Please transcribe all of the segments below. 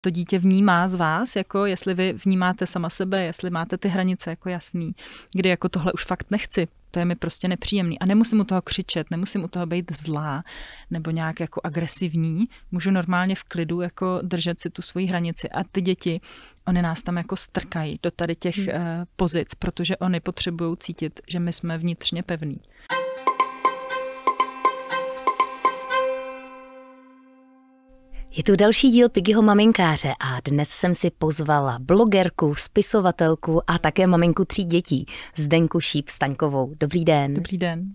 to dítě vnímá z vás, jako jestli vy vnímáte sama sebe, jestli máte ty hranice jako jasný, kdy jako tohle už fakt nechci, to je mi prostě nepříjemný a nemusím u toho křičet, nemusím u toho být zlá nebo nějak jako agresivní, můžu normálně v klidu jako držet si tu svoji hranici a ty děti, oni nás tam jako strkají do tady těch pozic, protože oni potřebují cítit, že my jsme vnitřně pevní. Je tu další díl Piggyho maminkáře a dnes jsem si pozvala blogerku, spisovatelku a také maminku 3 dětí, Zdenku Šíp-Staňkovou. Dobrý den. Dobrý den.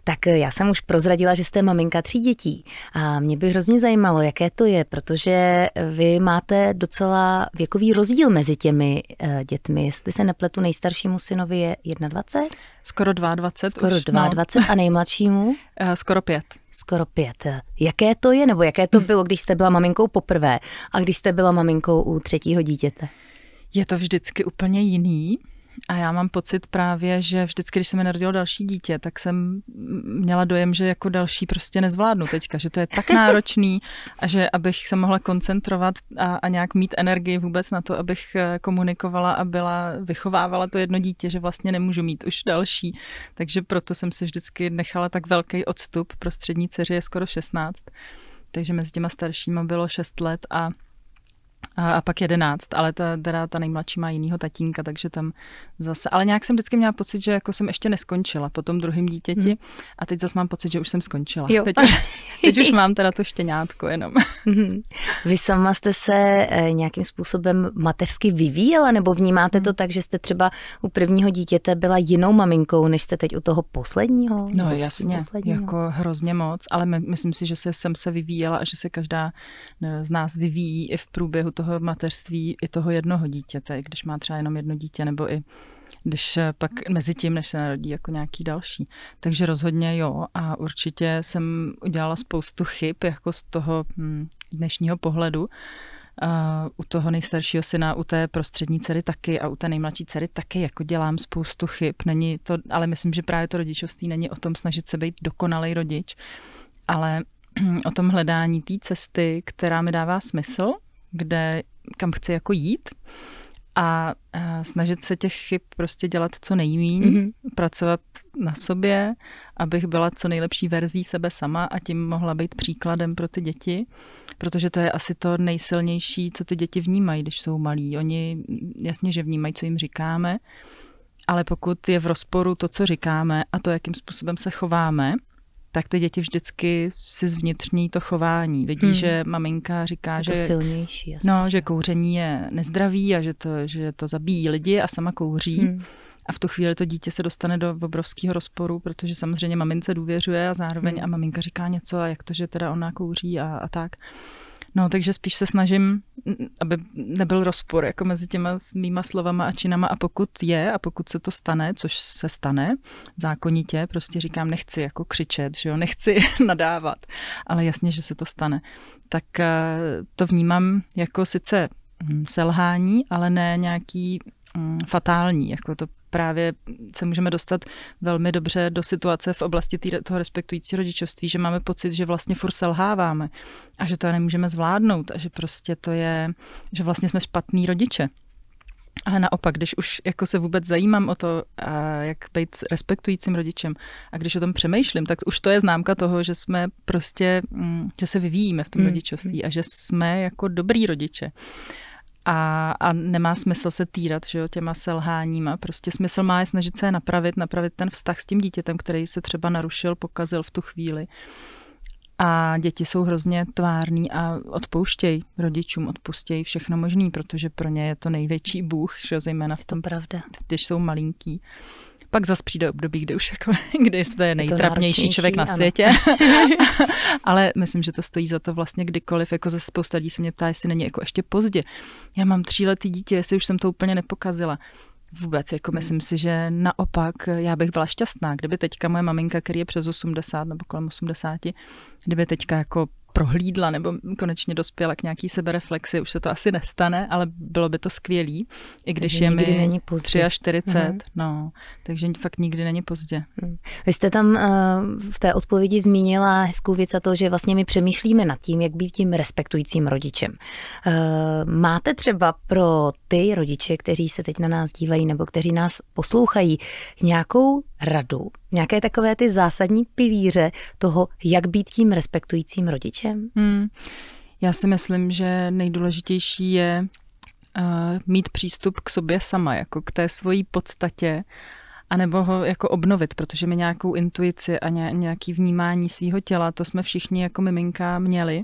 Tak já jsem už prozradila, že jste maminka 3 dětí a mě by hrozně zajímalo, jaké to je, protože vy máte docela věkový rozdíl mezi těmi dětmi. Jestli se nepletu, nejstaršímu synovi je 21? Skoro 22. Skoro už, 22 no. A nejmladšímu? Skoro 5. Skoro 5. Jaké to je, nebo jaké to bylo, když jste byla maminkou poprvé a když jste byla maminkou u 3. dítěte? Je to vždycky úplně jiný. A já mám pocit právě, že vždycky, když se mi narodilo další dítě, tak jsem měla dojem, že jako další prostě nezvládnu teďka, že to je tak náročný a že abych se mohla koncentrovat a nějak mít energii vůbec na to, abych komunikovala a vychovávala to jedno dítě, že vlastně nemůžu mít už další. Takže proto jsem si vždycky nechala tak velký odstup. Pro střední dceři je skoro 16, takže mezi těma staršíma bylo 6 let a pak 11, ale ta nejmladší má jinýho tatínka, takže tam zase, ale nějak jsem vždycky měla pocit, že jako jsem ještě neskončila po tom druhém dítěti a teď zase mám pocit, že už jsem skončila. Teď už mám teda to štěňátko jenom. Vy sama jste se nějakým způsobem mateřsky vyvíjela, nebo vnímáte to tak, že jste třeba u prvního dítěte byla jinou maminkou, než jste teď u toho posledního? No jasně, jako hrozně moc, ale myslím si, že jsem se vyvíjela a že se každá z nás vyvíjí i v průběhu toho mateřství i toho jednoho dítěte, i když má třeba jenom jedno dítě, nebo i když pak mezi tím, než se narodí jako nějaký další. Takže rozhodně jo a určitě jsem udělala spoustu chyb jako z toho dnešního pohledu. U toho nejstaršího syna, u té prostřední dcery taky a u té nejmladší dcery taky jako dělám spoustu chyb. Není to, ale myslím, že právě to rodičovství není o tom snažit se být dokonalý rodič, ale o tom hledání té cesty, která mi dává smysl, kam chci jako jít a snažit se těch chyb prostě dělat co nejméně, pracovat na sobě, abych byla co nejlepší verzí sebe sama a tím mohla být příkladem pro ty děti, protože to je asi to nejsilnější, co ty děti vnímají, když jsou malí. Oni jasně, že vnímají, co jim říkáme, ale pokud je v rozporu to, co říkáme a to, jakým způsobem se chováme, tak ty děti vždycky si zvnitřní to chování. Vidí, že maminka říká, že silnější, jasně. No, že kouření je nezdravý a že to zabíjí lidi a sama kouří. A v tu chvíli to dítě se dostane do obrovského rozporu, protože samozřejmě mamince důvěřuje a zároveň a maminka říká něco a jak to, že teda ona kouří a tak. No, takže spíš se snažím, aby nebyl rozpor jako mezi těma mýma slovama a činama a pokud se to stane, což se stane zákonitě, prostě říkám, nechci jako křičet, že jo, nechci nadávat, ale jasně, že se to stane. Tak to vnímám jako sice selhání, ale ne nějaký fatální, jako to právě se můžeme dostat velmi dobře do situace v oblasti toho respektujícího rodičovství, že máme pocit, že vlastně furt selháváme a že to nemůžeme zvládnout a že prostě to je, že vlastně jsme špatný rodiče. Ale naopak, když už jako se vůbec zajímám o to, jak být respektujícím rodičem a když o tom přemýšlím, tak už to je známka toho, že jsme prostě, že se vyvíjíme v tom rodičovství a že jsme jako dobrý rodiče. A nemá smysl se týrat, že jo, těma selháníma. Prostě smysl má je snažit se je napravit ten vztah s tím dítětem, který se třeba narušil, pokazil v tu chvíli. A děti jsou hrozně tvárný a odpouštějí rodičům, odpustějí všechno možný, protože pro ně je to největší bůh, že zejména v tom, když jsou malinký. Pak zase přijde období, kdy už jako, kdy jste nejtrapnější člověk na světě. Ale myslím, že to stojí za to vlastně kdykoliv, jako ze spousta lidí se mě ptá, jestli není jako ještě pozdě. Já mám 3letý dítě, jestli už jsem to úplně nepokazila. Vůbec, jako myslím si, že naopak já bych byla šťastná, kdyby teďka moje maminka, který je přes 80 nebo kolem 80, kdyby teďka jako prohlídla nebo konečně dospěla k nějaký sebereflexi. Už se to asi nestane, ale bylo by to skvělý, i když je mi 43, no, takže fakt nikdy není pozdě. Vy jste tam v té odpovědi zmínila hezkou věc a to, že vlastně my přemýšlíme nad tím, jak být tím respektujícím rodičem. Máte třeba pro ty rodiče, kteří se teď na nás dívají nebo kteří nás poslouchají, nějakou radu, nějaké takové ty zásadní pilíře toho, jak být tím respektujícím rodičem? Já si myslím, že nejdůležitější je mít přístup k sobě sama, jako k té svojí podstatě, anebo ho jako obnovit, protože my nějakou intuici a nějaký vnímání svého těla, to jsme všichni jako miminka měli,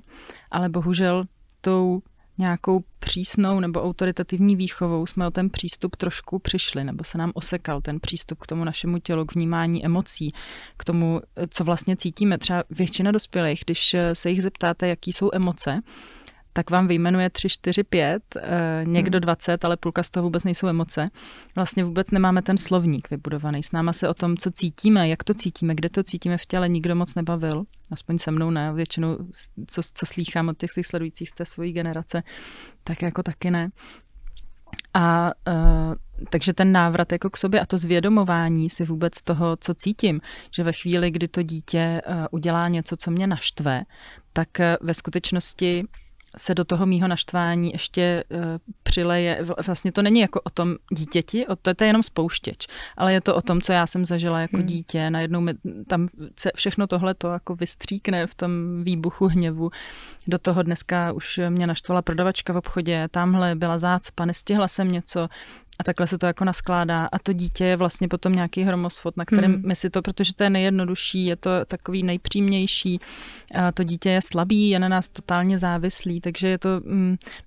ale bohužel tou nějakou přísnou nebo autoritativní výchovou jsme o ten přístup trošku přišli, nebo se nám osekal ten přístup k tomu našemu tělu, k vnímání emocí, k tomu, co vlastně cítíme. Třeba většina dospělých, když se jich zeptáte, jaký jsou emoce, tak vám vyjmenuje 3, 4, 5, někdo 20, ale půlka z toho vůbec nejsou emoce. Vlastně vůbec nemáme ten slovník vybudovaný. S náma se o tom, co cítíme, jak to cítíme, kde to cítíme v těle, nikdo moc nebavil. Aspoň se mnou ne, většinou, co slýchám od těch svých sledujících z té svojí generace, tak jako taky ne. A takže ten návrat jako k sobě a to zvědomování si vůbec toho, co cítím, že ve chvíli, kdy to dítě udělá něco, co mě naštve, tak ve skutečnosti se do toho mýho naštvání ještě přileje, vlastně to není jako o tom dítěti, to je jenom spouštěč, ale je to o tom, co já jsem zažila jako dítě, najednou tam všechno tohle to jako vystříkne v tom výbuchu hněvu. Do toho dneska už mě naštvala prodavačka v obchodě, tamhle byla zácpa, nestihla jsem něco, a takhle se to jako naskládá a to dítě je vlastně potom nějaký hromosfot, na kterém my si to, protože to je nejjednodušší, je to takový nejpřímější, a to dítě je slabý, je na nás totálně závislý, takže je to,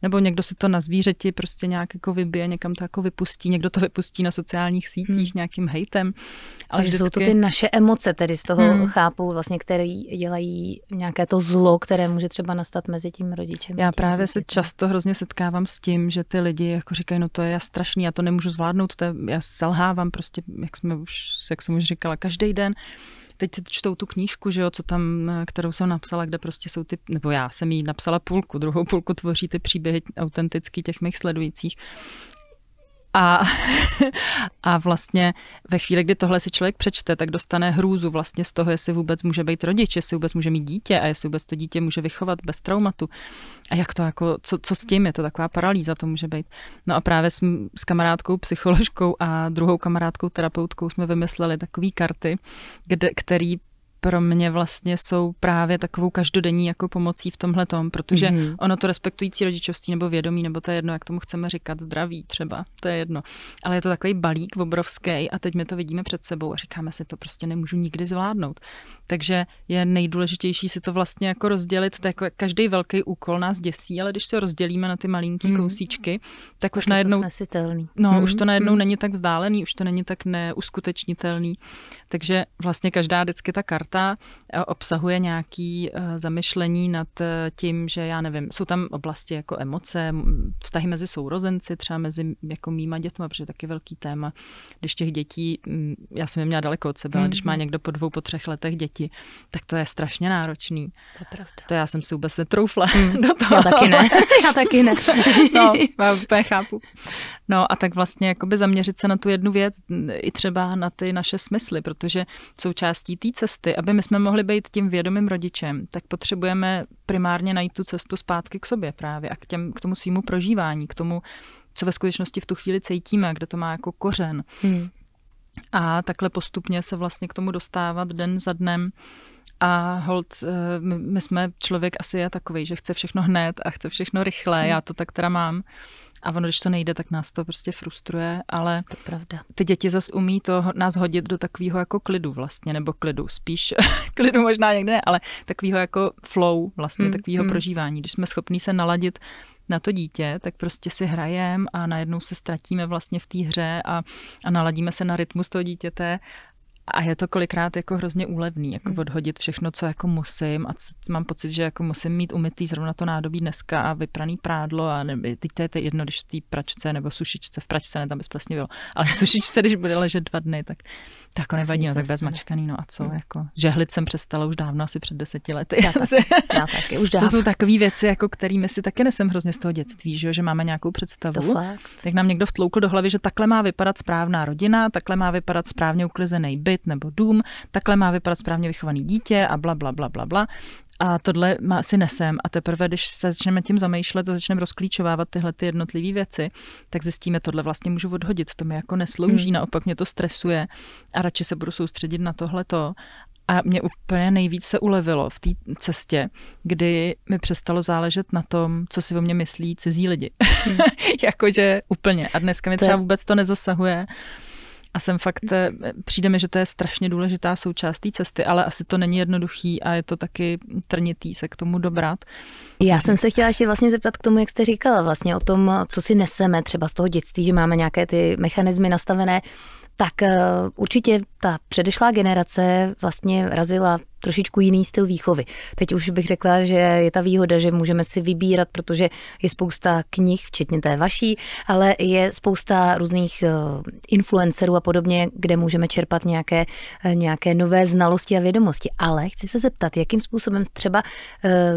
nebo někdo si to na zvířeti prostě nějak jako vybije, někam to jako vypustí, někdo to vypustí na sociálních sítích nějakým hejtem. Ale vždycky jsou to ty naše emoce, tedy z toho chápu vlastně, které dělají nějaké to zlo, které může třeba nastat mezi tím rodičem. Já právě se často hrozně setkávám s tím, že ty lidi jako říkají, no to je strašný, já to nemůžu zvládnout, já selhávám prostě, jak jsem už říkala, každý den. Teď čtou tu knížku, že jo, kterou jsem napsala, kde prostě jsou ty, nebo já jsem jí napsala půlku, druhou půlku tvoří ty příběhy autentický těch mých sledujících. A vlastně ve chvíli, kdy tohle si člověk přečte, tak dostane hrůzu vlastně z toho, jestli vůbec může být rodič, jestli vůbec může mít dítě a jestli vůbec to dítě může vychovat bez traumatu. A jak to jako, co s tím je, to taková paralýza to může být. No a právě s kamarádkou psycholožkou a druhou kamarádkou terapeutkou jsme vymysleli takové karty, který pro mě vlastně jsou právě takovou každodenní jako pomocí v tomhletom, protože ono to respektující rodičovství nebo vědomí, nebo to je jedno, jak tomu chceme říkat, zdraví třeba, to je jedno. Ale je to takový balík obrovský a teď my to vidíme před sebou a říkáme si, to prostě nemůžu nikdy zvládnout. Takže je nejdůležitější si to vlastně jako rozdělit, to jako každý velký úkol nás děsí, ale když se rozdělíme na ty malinký kousíčky, tak už najednou už to najednou není tak vzdálený, už to není tak neuskutečnitelný. Takže vlastně každá vždycky ta karta obsahuje nějaké zamyšlení nad tím, že já nevím, jsou tam oblasti jako emoce, vztahy mezi sourozenci, třeba mezi jako mýma dětma, protože je taky velký téma, když těch dětí, já jsem je měla daleko od sebe, ale když má někdo po 2, po 3 letech děti, tak to je strašně náročný. To je pravda. To já jsem si vůbec netroufla do toho. Já taky ne. No, já úplně chápu. No a tak vlastně jakoby zaměřit se na tu jednu věc, i třeba na ty naše smysly, protože součástí té cesty, aby my jsme mohli být tím vědomým rodičem, tak potřebujeme primárně najít tu cestu zpátky k sobě právě a k tomu svýmu prožívání, k tomu, co ve skutečnosti v tu chvíli cítíme, kde to má jako kořen. A takhle postupně se vlastně k tomu dostávat den za dnem. A hold, my jsme, člověk asi je takovej, že chce všechno hned a chce všechno rychle, já to tak teda mám. A ono, když to nejde, tak nás to prostě frustruje, ale to pravda. Ty děti zas umí nás hodit do takového jako klidu vlastně, nebo klidu, spíš klidu možná někde ne, ale takového jako flow vlastně, takového prožívání. Když jsme schopní se naladit na to dítě, tak prostě si hrajeme a najednou se ztratíme vlastně v té hře a naladíme se na rytmus toho dítěte A je to kolikrát jako hrozně úlevný, jako odhodit všechno, co jako musím a mám pocit, že jako musím mít umytý zrovna to nádobí dneska a vypraný prádlo a teď to je jedno, když v té pračce nebo sušičce, v pračce ne, tam by splesně bylo, ale v sušičce, když bude ležet 2 dny, tak jako nevadí, no, tak bez mačkaný, no a co, jako žehlit jsem přestala už dávno, asi před 10 lety. Já taky, už dávno. To jsou takové věci, jako kterými si taky nesem hrozně z toho dětství, že máme nějakou představu. Tak nám někdo vtloukl do hlavy, že takhle má vypadat správná rodina, takhle má vypadat správně uklizený byt nebo dům, takhle má vypadat správně vychovaný dítě a bla, bla, bla, bla, bla. A tohle si nesem a teprve, když se začneme tím zamýšlet a začneme rozklíčovávat tyhle ty jednotlivé věci, tak zjistíme, tohle vlastně můžu odhodit, to mi jako neslouží, naopak mě to stresuje a radši se budu soustředit na tohleto. A mě úplně nejvíc se ulevilo v té cestě, kdy mi přestalo záležet na tom, co si o mě myslí cizí lidi. Jakože úplně. A dneska mi třeba vůbec to nezasahuje. A jsem fakt, přijde mi, že to je strašně důležitá součást té cesty, ale asi to není jednoduchý a je to taky trnitý se k tomu dobrat. Já jsem se chtěla ještě vlastně zeptat k tomu, jak jste říkala, vlastně o tom, co si neseme třeba z toho dětství, že máme nějaké ty mechanismy nastavené, tak určitě ta předešlá generace vlastně razila trošičku jiný styl výchovy. Teď už bych řekla, že je ta výhoda, že můžeme si vybírat, protože je spousta knih, včetně té vaší, ale je spousta různých influencerů a podobně, kde můžeme čerpat nějaké nové znalosti a vědomosti. Ale chci se zeptat, jakým způsobem třeba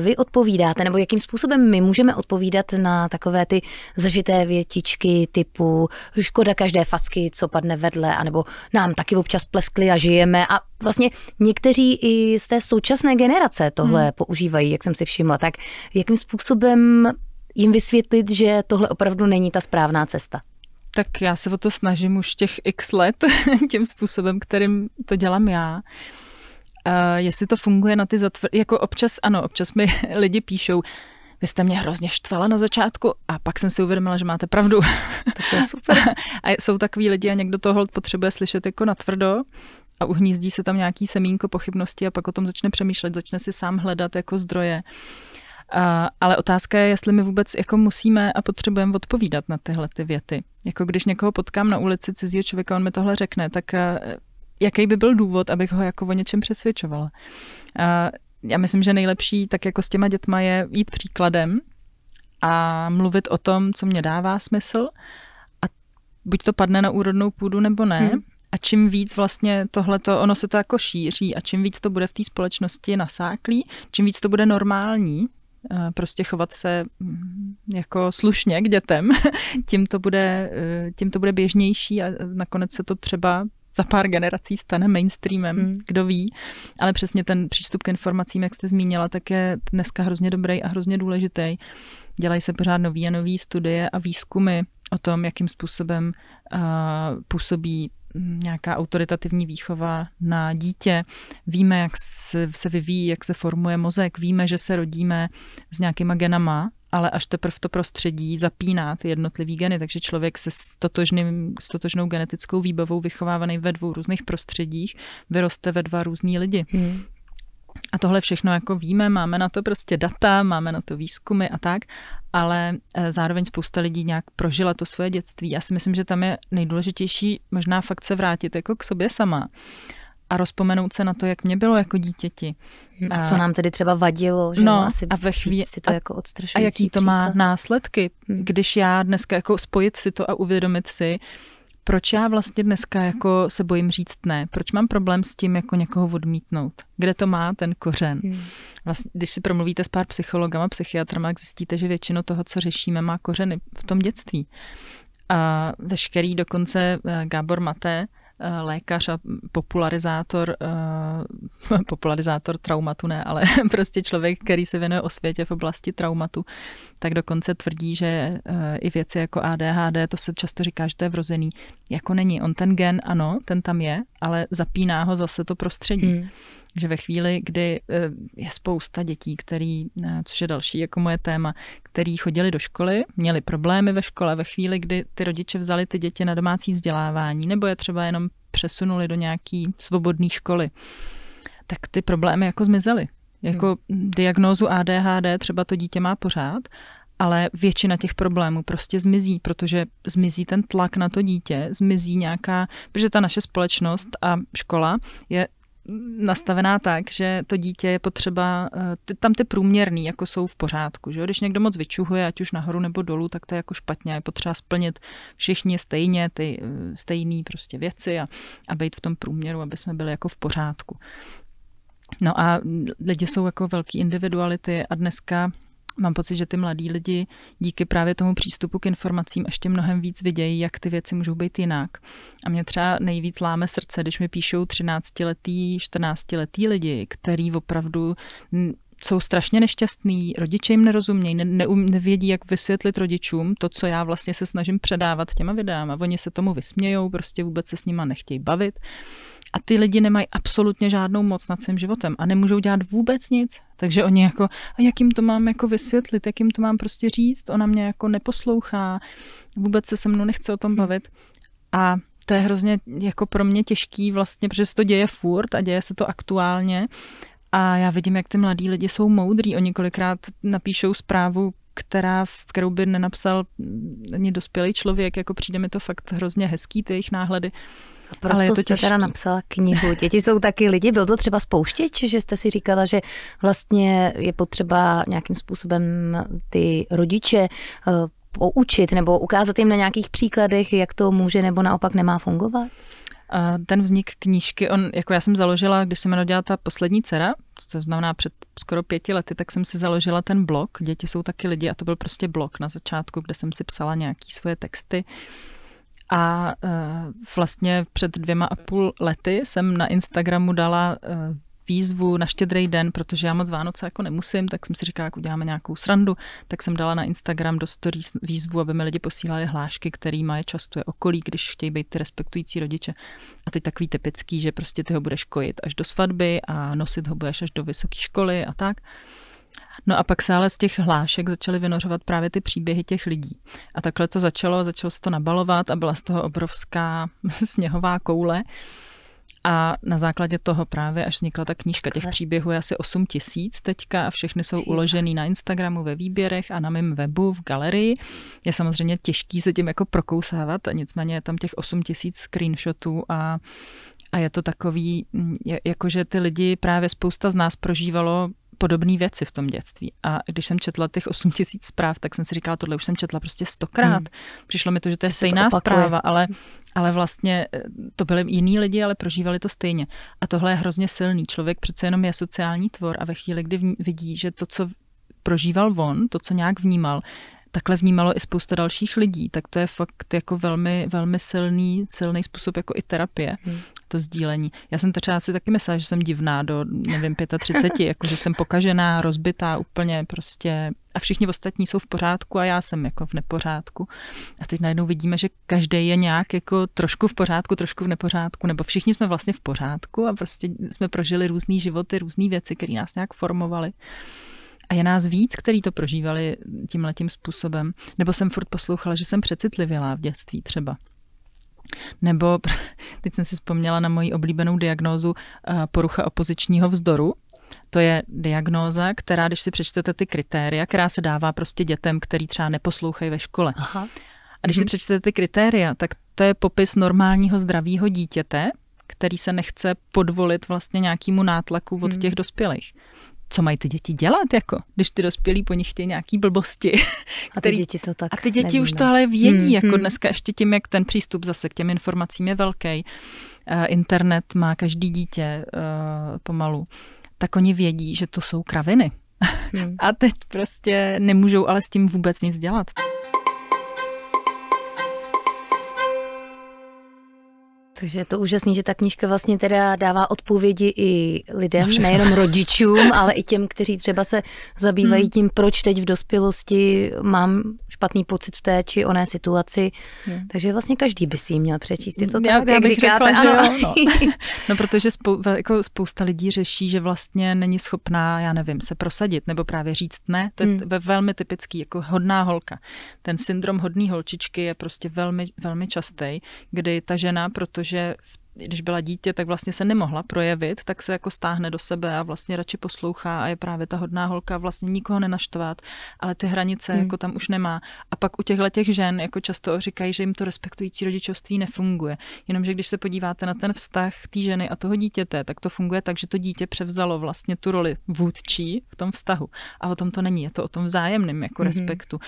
vy odpovídáte, nebo jakým způsobem my můžeme odpovídat na takové ty zažité větičky typu škoda každé facky, co padne vedle, anebo nám taky občas pleskli a žijeme a vlastně někteří i z té současné generace tohle používají, jak jsem si všimla. Tak jakým způsobem jim vysvětlit, že tohle opravdu není ta správná cesta? Tak já se o to snažím už těch x let tím způsobem, kterým to dělám já. Jestli to funguje na ty jako občas mi lidi píšou, vy jste mě hrozně štvala na začátku a pak jsem si uvědomila, že máte pravdu. Tak to je super. A jsou takový lidi a někdo to holt potřebuje slyšet jako natvrdo a uhnízdí se tam nějaký semínko pochybnosti a pak o tom začne přemýšlet, začne si sám hledat jako zdroje. Ale otázka je, jestli my vůbec jako musíme a potřebujeme odpovídat na tyhle ty věty. Jako když někoho potkám na ulici cizího člověka, on mi tohle řekne, tak jaký by byl důvod, abych ho jako o něčem přesvědčovala? Já myslím, že nejlepší tak jako s těma dětma je jít příkladem a mluvit o tom, co mě dává smysl a buď to padne na úrodnou půdu nebo ne. A čím víc vlastně tohleto, ono se to jako šíří a čím víc to bude v té společnosti nasáklý, čím víc to bude normální, prostě chovat se jako slušně k dětem, tím to bude běžnější a nakonec se to třeba za pár generací stane mainstreamem, kdo ví. Ale přesně ten přístup k informacím, jak jste zmínila, tak je dneska hrozně dobrý a hrozně důležitý. Dělají se pořád nový a nový studie a výzkumy o tom, jakým způsobem působí nějaká autoritativní výchova na dítě. Víme, jak se vyvíjí, jak se formuje mozek. Víme, že se rodíme s nějakýma genama, ale až teprve to prostředí zapíná ty jednotlivý geny, takže člověk se s totožnou genetickou výbavou vychovávaný ve 2 různých prostředích vyroste ve 2 různý lidi. A tohle všechno jako víme, máme na to prostě data, máme na to výzkumy a tak, ale zároveň spousta lidí nějak prožila to svoje dětství. Já si myslím, že tam je nejdůležitější možná fakt se vrátit jako k sobě sama a rozpomenout se na to, jak mě bylo jako dítěti. A co nám tedy třeba vadilo, že asi a ve chvíli si to jako odstrašující a jaký to má následky, když já dneska jako spojit si to a uvědomit si, proč já vlastně dneska jako se bojím říct ne? Proč mám problém s tím jako někoho odmítnout? Kde to má ten kořen? Vlastně, když si promluvíte s pár psychologama, psychiatrama, tak zjistíte, že většinu toho, co řešíme, má kořeny v tom dětství. A veškerý dokonce Gábor Mate, lékař a popularizátor traumatu, ne, ale prostě člověk, který se věnuje osvětě v oblasti traumatu, tak dokonce tvrdí, že i věci jako ADHD, to se často říká, že to je vrozený, jako není. On ten gen, ano, ten tam je, ale zapíná ho zase to prostředí. Že ve chvíli, kdy je spousta dětí, což je další jako moje téma, který chodili do školy, měli problémy ve škole, ve chvíli, kdy ty rodiče vzali ty děti na domácí vzdělávání, nebo je třeba jenom přesunuli do nějaký svobodné školy, tak ty problémy jako zmizely. Jako diagnózu ADHD třeba to dítě má pořád, ale většina těch problémů prostě zmizí, protože zmizí ten tlak na to dítě, zmizí nějaká, protože ta naše společnost a škola je nastavená tak, že to dítě je potřeba, tam ty průměrný jako jsou v pořádku. Že? Když někdo moc vyčuhuje, ať už nahoru nebo dolů, tak to je jako špatně. Je potřeba splnit všichni stejně ty stejné prostě věci a být v tom průměru, aby jsme byli jako v pořádku. No a lidi jsou jako velký individuality a dneska mám pocit, že ty mladí lidi díky právě tomu přístupu k informacím ještě mnohem víc vidějí, jak ty věci můžou být jinak. A mě třeba nejvíc láme srdce, když mi píšou 13letý, 14letý lidi, který opravdu jsou strašně nešťastní, rodiče jim nerozumějí, nevědí, jak vysvětlit rodičům to, co já vlastně se snažím předávat těma videama. Oni se tomu vysmějou, prostě vůbec se s nima nechtějí bavit. A ty lidi nemají absolutně žádnou moc nad svým životem a nemůžou dělat vůbec nic. Takže oni jako, a jak jim to mám jako vysvětlit, jak jim to mám prostě říct, ona mě jako neposlouchá, vůbec se se mnou nechce o tom bavit. A to je hrozně jako pro mě těžký vlastně, protože se to děje furt a děje se to aktuálně. A já vidím, jak ty mladí lidi jsou moudrý. Oni kolikrát napíšou zprávu, kterou by nenapsal ani dospělý člověk, jako přijde mi to fakt hrozně hezký, ty jejich náhledy. A proto jste teda napsala knihu. Děti jsou taky lidi. Byl to třeba spouštěč, že jste si říkala, že vlastně je potřeba nějakým způsobem ty rodiče poučit nebo ukázat jim na nějakých příkladech, jak to může nebo naopak nemá fungovat? Ten vznik knížky, jako já jsem založila, když se mi narodila ta poslední dcera, to znamená před skoro 5 lety, tak jsem si založila ten blog. Děti jsou taky lidi a to byl prostě blog na začátku, kde jsem si psala nějaký svoje texty. A vlastně před 2,5 lety jsem na Instagramu dala výzvu na Štědrý den, protože já moc Vánoce jako nemusím, tak jsem si říkala, jak uděláme nějakou srandu, tak jsem dala na Instagram do stories výzvu, aby mi lidi posílali hlášky, kterýma je častuje okolí, když chtějí být ty respektující rodiče. A teď takový typický, že prostě ty ho budeš kojit až do svatby a nosit ho budeš až do vysoké školy a tak. No a pak se ale z těch hlášek začaly vynořovat právě ty příběhy těch lidí. A takhle to začalo se to nabalovat a byla z toho obrovská sněhová koule. A na základě toho právě až vznikla ta knížka. Těch příběhů je asi 8 000 teďka a všechny jsou uložený na Instagramu ve výběrech a na mém webu v galerii. Je samozřejmě těžký se tím jako prokousávat a nicméně je tam těch 8 000 screenshotů a je to takový, jakože ty lidi, právě spousta z nás prožívalo podobné věci v tom dětství. A když jsem četla těch 8 000 zpráv, tak jsem si říkala, tohle už jsem četla prostě 100krát. Přišlo mi to, že to je stejná zpráva, ale vlastně to byli jiní lidi, ale prožívali to stejně. A tohle je hrozně silný. Člověk přece jenom je sociální tvor a ve chvíli, kdy vidí, že to, co prožíval on, to, co nějak vnímal, takhle vnímalo i spousta dalších lidí, tak to je fakt jako velmi, velmi silný způsob jako i terapie, to sdílení. Já jsem třeba si taky myslela, že jsem divná do, nevím, 35, jako že jsem pokažená, rozbitá úplně prostě a všichni ostatní jsou v pořádku a já jsem jako v nepořádku. A teď najednou vidíme, že každý je nějak jako trošku v pořádku, trošku v nepořádku, nebo všichni jsme vlastně v pořádku a prostě jsme prožili různý životy, různý věci, které nás nějak formovaly. A je nás víc, kteří to prožívali tímhletím způsobem. Nebo jsem furt poslouchala, že jsem přecitlivělá v dětství třeba. Nebo teď jsem si vzpomněla na moji oblíbenou diagnózu porucha opozičního vzdoru. To je diagnóza, která, když si přečtete ty kritéria, která se dává prostě dětem, který třeba neposlouchají ve škole. Aha. A když si přečtete ty kritéria, tak to je popis normálního zdravého dítěte, který se nechce podvolit vlastně nějakému nátlaku od těch dospělých. Co mají ty děti dělat, jako, když ty dospělí po nich chtějí nějaký blbosti. A ty děti to tak A ty děti už to ale vědí, jako dneska ještě tím, jak ten přístup zase k těm informacím je velký. Internet má každý dítě pomalu. Tak oni vědí, že to jsou kraviny. A teď prostě nemůžou ale s tím vůbec nic dělat. Takže je to úžasný, že ta knížka vlastně teda dává odpovědi i lidem, nejenom rodičům, ale i těm, kteří třeba se zabývají tím, proč teď v dospělosti mám špatný pocit v té či oné situaci. Takže vlastně každý by si ji měl přečíst. Je to tak, jak říkáte? Řekla, ano. No, protože spousta lidí řeší, že vlastně není schopná, já nevím, se prosadit nebo právě říct ne. To je velmi typický, jako hodná holka. Ten syndrom hodný holčičky je prostě velmi, velmi častý, kdy ta žena, protože když byla dítě, tak vlastně se nemohla projevit, tak se jako stáhne do sebe a vlastně radši poslouchá a je právě ta hodná holka vlastně nikoho nenaštvat, ale ty hranice jako tam už nemá. A pak u těch žen jako často říkají, že jim to respektující rodičovství nefunguje. Jenomže když se podíváte na ten vztah té ženy a toho dítěte, tak to funguje tak, že to dítě převzalo vlastně tu roli vůdčí v tom vztahu. A o tom to není, je to o tom vzájemném jako respektu.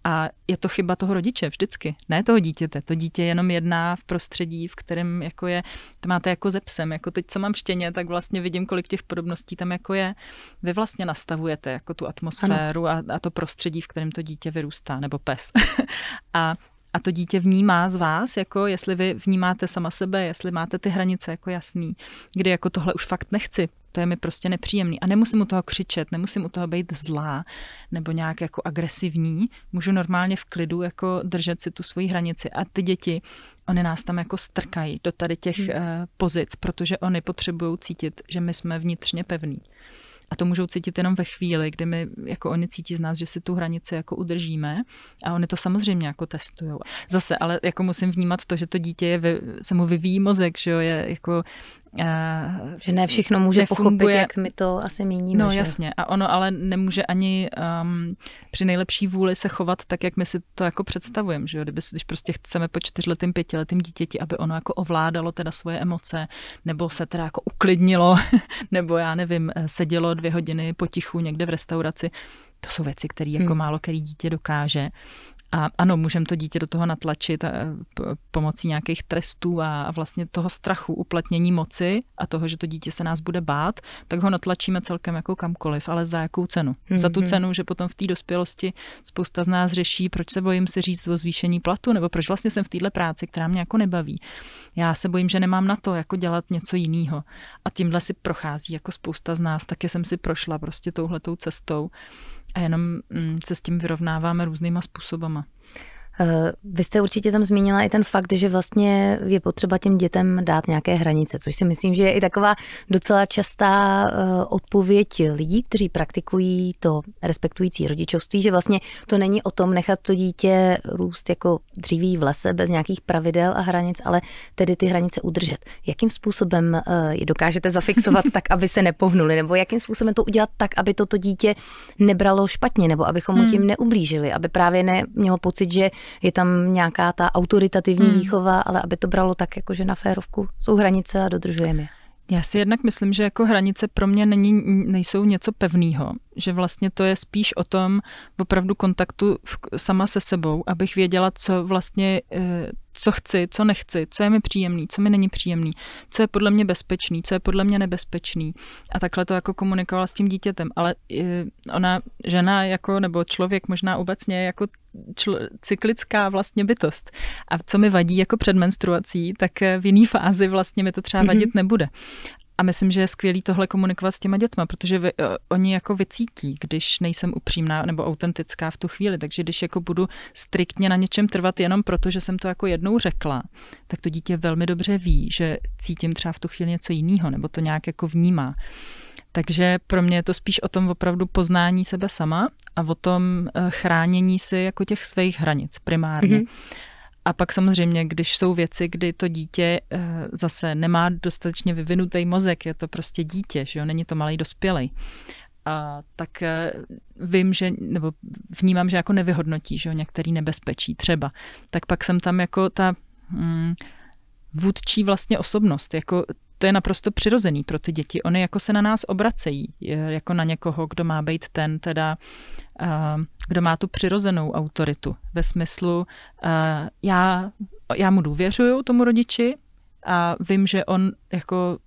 A je to chyba toho rodiče vždycky, ne toho dítěte. To dítě jenom jedná v prostředí, v kterém jako je, to máte jako ze psem, jako teď, co mám štěně, tak vlastně vidím, kolik těch podobností tam jako je. Vy vlastně nastavujete jako tu atmosféru a to prostředí, v kterém to dítě vyrůstá, nebo pes. A to dítě vnímá z vás, jako jestli vy vnímáte sama sebe, jestli máte ty hranice jako jasný, kdy jako tohle už fakt nechci, to je mi prostě nepříjemný a nemusím u toho křičet, nemusím u toho být zlá nebo nějak jako agresivní, můžu normálně v klidu jako držet si tu svoji hranici a ty děti, oni nás tam jako strkají do tady těch pozic, protože oni potřebují cítit, že my jsme vnitřně pevní. A to můžou cítit jenom ve chvíli, kdy my, jako oni cítí z nás, že si tu hranici jako udržíme a oni to samozřejmě jako testujou. Zase, ale jako musím vnímat to, že to dítě se mu vyvíjí mozek, že jo, je jako že ne všechno může pochopit, jak my to asi míníme. No že? Jasně. A ono ale nemůže ani při nejlepší vůli se chovat tak, jak my si to jako představujeme. Že jo? Když prostě chceme po 4letým, 5letým dítěti, aby ono jako ovládalo teda svoje emoce, nebo se teda jako uklidnilo, nebo já nevím, sedělo 2 hodiny potichu někde v restauraci. To jsou věci, které jako málo který dítě dokáže. A ano, můžeme to dítě do toho natlačit pomocí nějakých trestů a vlastně toho strachu, uplatnění moci a toho, že to dítě se nás bude bát, tak ho natlačíme celkem jako kamkoliv, ale za jakou cenu? Za tu cenu, že potom v té dospělosti spousta z nás řeší, proč se bojím si říct o zvýšení platu, nebo proč vlastně jsem v téhle práci, která mě jako nebaví. Já se bojím, že nemám na to jako dělat něco jiného. A tímhle si prochází jako spousta z nás, taky jsem si prošla prostě touhletou cestou. A jenom se s tím vyrovnáváme různýma způsobama. Vy jste určitě tam zmínila i ten fakt, že vlastně je potřeba těm dětem dát nějaké hranice, což si myslím, že je i taková docela častá odpověď lidí, kteří praktikují to respektující rodičovství, že vlastně to není o tom nechat to dítě růst jako dříví v lese bez nějakých pravidel a hranic, ale tedy ty hranice udržet. Jakým způsobem je dokážete zafixovat tak, aby se nepohnuli, nebo jakým způsobem to udělat tak, aby toto dítě nebralo špatně, nebo abychom mu tím neublížili, aby právě nemělo pocit, že je tam nějaká ta autoritativní výchova, ale aby to bralo tak, jako že na férovku jsou hranice a dodržujeme je. Já si jednak myslím, že jako hranice pro mě nejsou něco pevného, že vlastně to je spíš o tom opravdu kontaktu sama se sebou, abych věděla, co vlastně, co chci, co nechci, co je mi příjemný, co mi není příjemný, co je podle mě bezpečný, co je podle mě nebezpečný. A takhle to jako komunikovala s tím dítětem, ale ona, žena jako, nebo člověk možná obecně je jako cyklická vlastně bytost. A co mi vadí jako před menstruací, tak v jiný fázi vlastně mi to třeba vadit nebude. A myslím, že je skvělý tohle komunikovat s těma dětma, protože oni jako vycítí, když nejsem upřímná nebo autentická v tu chvíli. Takže když jako budu striktně na něčem trvat jenom proto, že jsem to jako jednou řekla, tak to dítě velmi dobře ví, že cítím třeba v tu chvíli něco jiného, nebo to nějak jako vnímá. Takže pro mě je to spíš o tom opravdu poznání sebe sama a o tom chránění si jako těch svých hranic primárně. A pak samozřejmě, když jsou věci, kdy to dítě zase nemá dostatečně vyvinutý mozek, je to prostě dítě, že jo? Není to malý dospělej. A tak vím, že, nebo vnímám, že jako nevyhodnotí, že jo? Některý nebezpečí třeba. Tak pak jsem tam jako ta vůdčí vlastně osobnost, jako to je naprosto přirozený pro ty děti. Oni jako se na nás obracejí, jako na někoho, kdo má být ten teda, kdo má tu přirozenou autoritu. Ve smyslu, já mu důvěřuju, tomu rodiči, a vím, že on jako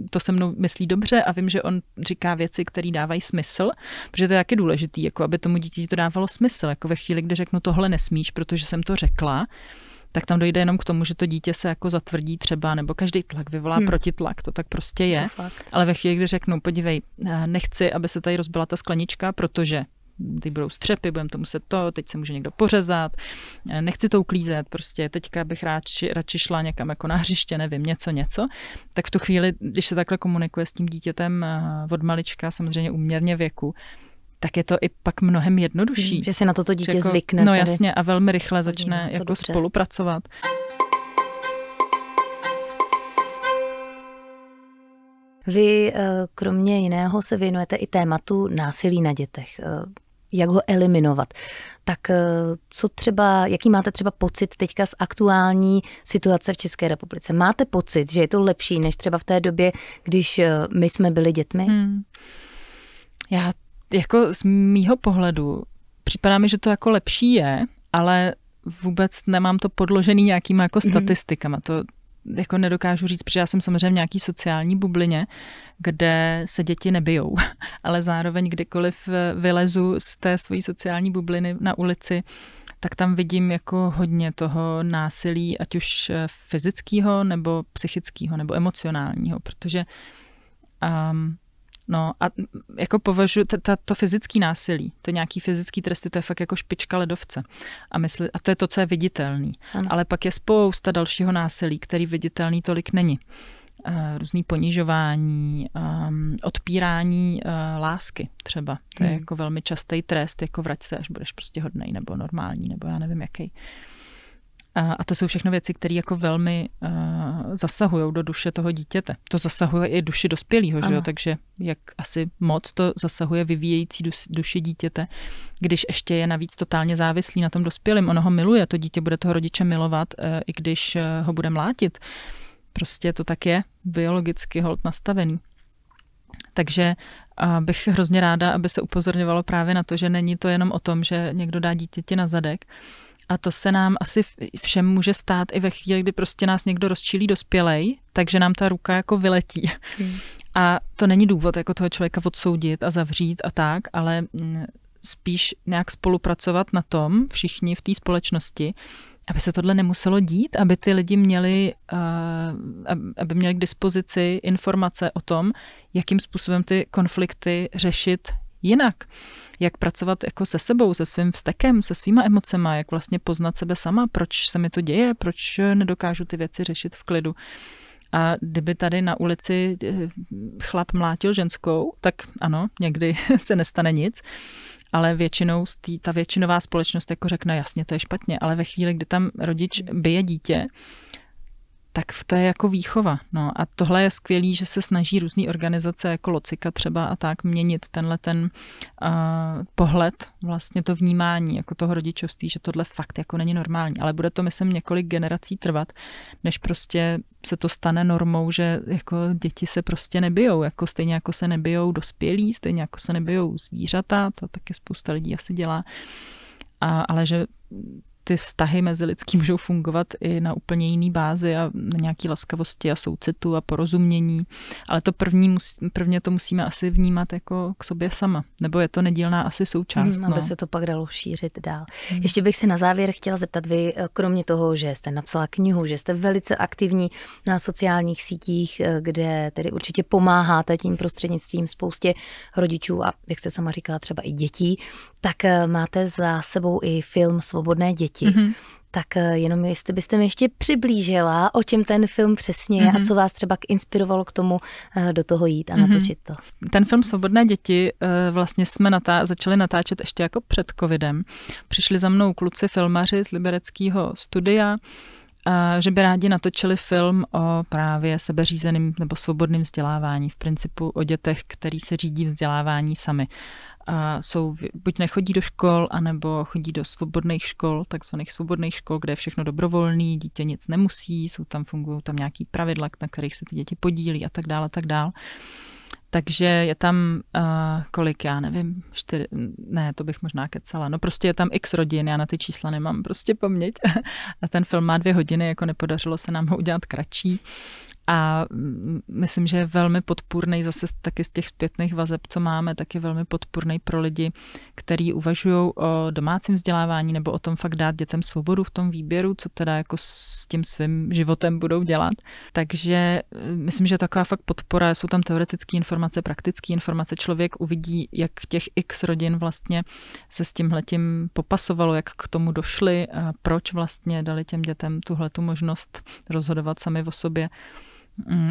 to se mnou myslí dobře a vím, že on říká věci, které dávají smysl, protože to je taky důležitý, jako aby tomu dítěti to dávalo smysl. Jako ve chvíli, kdy řeknu tohle nesmíš, protože jsem to řekla, tak tam dojde jenom k tomu, že to dítě se jako zatvrdí třeba, nebo každý tlak vyvolá protitlak, to tak prostě je. Ale ve chvíli, kdy řeknu, podívej, nechci, aby se tady rozbila ta sklenička, protože teď budou střepy, budeme to muset teď se může někdo pořezat, nechci to uklízet, prostě teďka bych radši šla někam jako na hřiště, nevím, něco, tak v tu chvíli, když se takhle komunikuje s tím dítětem od malička, samozřejmě úměrně věku, tak je to i pak mnohem jednodušší. Že si na toto dítě zvykne. No jasně, a velmi rychle začne jako spolupracovat. Vy kromě jiného se věnujete i tématu násilí na dětech. Jak ho eliminovat. Tak co třeba, jaký máte třeba pocit teďka z aktuální situace v České republice? Máte pocit, že je to lepší než třeba v té době, když my jsme byli dětmi? Já jako z mýho pohledu připadá mi, že to jako lepší je, ale vůbec nemám to podložený nějakýma jako statistikama. To jako nedokážu říct, protože já jsem samozřejmě v nějaký sociální bublině, kde se děti nebijou, ale zároveň kdykoliv vylezu z té své sociální bubliny na ulici, tak tam vidím jako hodně toho násilí, ať už fyzického, nebo psychického, nebo emocionálního, protože no a jako považuji to fyzický násilí, to nějaký fyzický tresty, to je fakt jako špička ledovce. A to je to, co je viditelný. Ano. Ale pak je spousta dalšího násilí, který viditelný tolik není. Různý ponižování, odpírání lásky třeba. To je jako velmi častý trest, jako vrať se, až budeš prostě hodnej, nebo normální, nebo já nevím jaký. A to jsou všechno věci, které jako velmi zasahují do duše toho dítěte. To zasahuje i duši dospělého, že jo? Takže jak asi moc to zasahuje vyvíjející duši dítěte, když ještě je navíc totálně závislý na tom dospělém. Ono ho miluje, to dítě bude toho rodiče milovat, i když ho bude mlátit. Prostě to tak je biologicky holt nastavený. Takže bych hrozně ráda, aby se upozorňovalo právě na to, že není to jenom o tom, že někdo dá dítěti na zadek. A to se nám asi všem může stát i ve chvíli, kdy prostě nás někdo rozčílí dospělej, takže nám ta ruka jako vyletí. A to není důvod jako toho člověka odsoudit a zavřít a tak, ale spíš nějak spolupracovat na tom, všichni v té společnosti, aby se tohle nemuselo dít, aby ty lidi měli, aby měli k dispozici informace o tom, jakým způsobem ty konflikty řešit jinak. Jak pracovat jako se sebou, se svým vztekem, se svýma emocema, jak vlastně poznat sebe sama, proč se mi to děje, proč nedokážu ty věci řešit v klidu. A kdyby tady na ulici chlap mlátil ženskou, tak ano, někdy se nestane nic, ale většinou ta většinová společnost jako řekne, jasně, to je špatně, ale ve chvíli, kdy tam rodič bije dítě, tak to je jako výchova. No a tohle je skvělý, že se snaží různý organizace jako Locika třeba a tak měnit ten pohled, vlastně to vnímání jako toho rodičovství, že tohle fakt jako není normální. Ale bude to, myslím, několik generací trvat, než prostě se to stane normou, že jako děti se prostě nebijou, jako stejně jako se nebijou dospělí, stejně jako se nebijou zvířata, to taky spousta lidí asi dělá, ale že ty vztahy mezi lidský můžou fungovat i na úplně jiný bázi a na nějaký laskavosti a soucitu a porozumění. Ale to prvně to musíme asi vnímat jako k sobě sama. Nebo je to nedílná asi součást. Aby se to pak dalo šířit dál. Ještě bych se na závěr chtěla zeptat, vy kromě toho, že jste napsala knihu, že jste velice aktivní na sociálních sítích, kde tedy určitě pomáháte tím prostřednictvím spoustě rodičů a jak jste sama říkala, třeba i dětí, tak máte za sebou i film Svobodné děti. Tak jenom jestli byste mi ještě přiblížila, o čem ten film přesně je a co vás třeba inspirovalo k tomu do toho jít a natočit to. Ten film Svobodné děti vlastně jsme začali natáčet ještě jako před covidem. Přišli za mnou kluci filmaři z libereckého studia, že by rádi natočili film o právě sebeřízeným nebo svobodným vzdělávání, v principu o dětech, který se řídí vzdělávání sami. Buď nechodí do škol, anebo chodí do svobodných škol, takzvaných svobodných škol, kde je všechno dobrovolný, dítě nic nemusí, fungují tam nějaký pravidla, na kterých se ty děti podílí a tak dále, a tak dále. Takže je tam kolik, já nevím, 4, ne, to bych možná kecala. No prostě je tam x rodin, já na ty čísla nemám prostě paměť. A ten film má 2 hodiny, jako nepodařilo se nám ho udělat kratší. A myslím, že je velmi podpůrnej zase taky z těch zpětných vazeb, co máme, tak je velmi podpůrnej pro lidi, kteří uvažují o domácím vzdělávání nebo o tom fakt dát dětem svobodu v tom výběru, co teda jako s tím svým životem budou dělat. Takže myslím, že taková fakt podpora, jsou tam teoretické informace, praktické informace. Člověk uvidí, jak těch x rodin vlastně se s tímhletím popasovalo, jak k tomu došli, a proč vlastně dali těm dětem tuhletu možnost rozhodovat sami o sobě.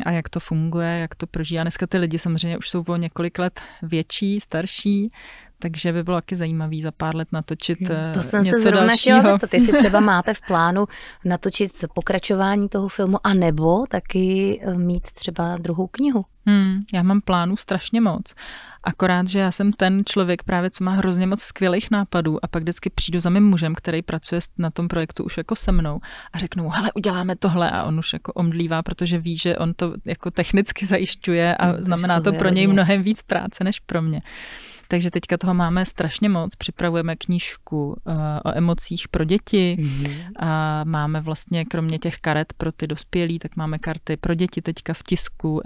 A jak to funguje, jak to prožívá. Dneska ty lidi samozřejmě už jsou o několik let větší, starší, takže by bylo taky zajímavý za pár let natočit něco dalšího. To jsem se zrovna chtěla zeptat, jestli třeba máte v plánu natočit pokračování toho filmu, anebo taky mít třeba druhou knihu. Já mám plánů strašně moc. Akorát, že já jsem ten člověk právě, co má hrozně moc skvělých nápadů a pak vždycky přijdu za mým mužem, který pracuje na tom projektu už jako se mnou a řeknu, hele, uděláme tohle a on už jako omdlívá, protože ví, že on to jako technicky zajišťuje a znamená to pro něj mnohem víc práce než pro mě. Takže teďka toho máme strašně moc. Připravujeme knížku o emocích pro děti a máme vlastně kromě těch karet pro ty dospělí, tak máme karty pro děti teďka v tisku,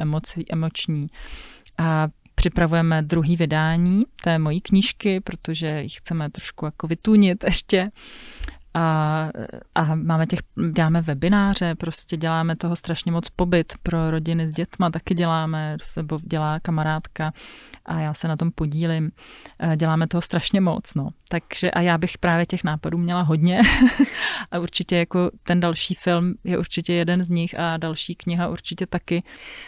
emoční. A připravujeme druhý vydání té mojí knížky, protože ji chceme trošku jako vytunit ještě. A děláme webináře, prostě děláme toho strašně moc, pobyt pro rodiny s dětma, taky děláme, nebo dělá kamarádka a já se na tom podílím. Děláme toho strašně moc, no. Takže a já bych právě těch nápadů měla hodně a určitě jako ten další film je určitě jeden z nich a další kniha určitě taky.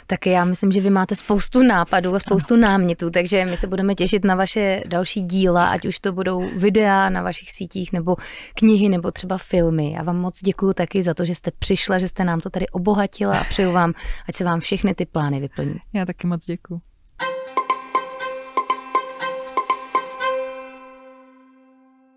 Taky já myslím, že vy máte spoustu nápadů a spoustu námětů, takže my se budeme těšit na vaše další díla, ať už to budou videa na vašich sítích nebo knihy nebo třeba filmy. Já vám moc děkuju taky za to, že jste přišla, že jste nám to tady obohatila a přeju vám, ať se vám všechny ty plány vyplní. Já taky moc děkuju.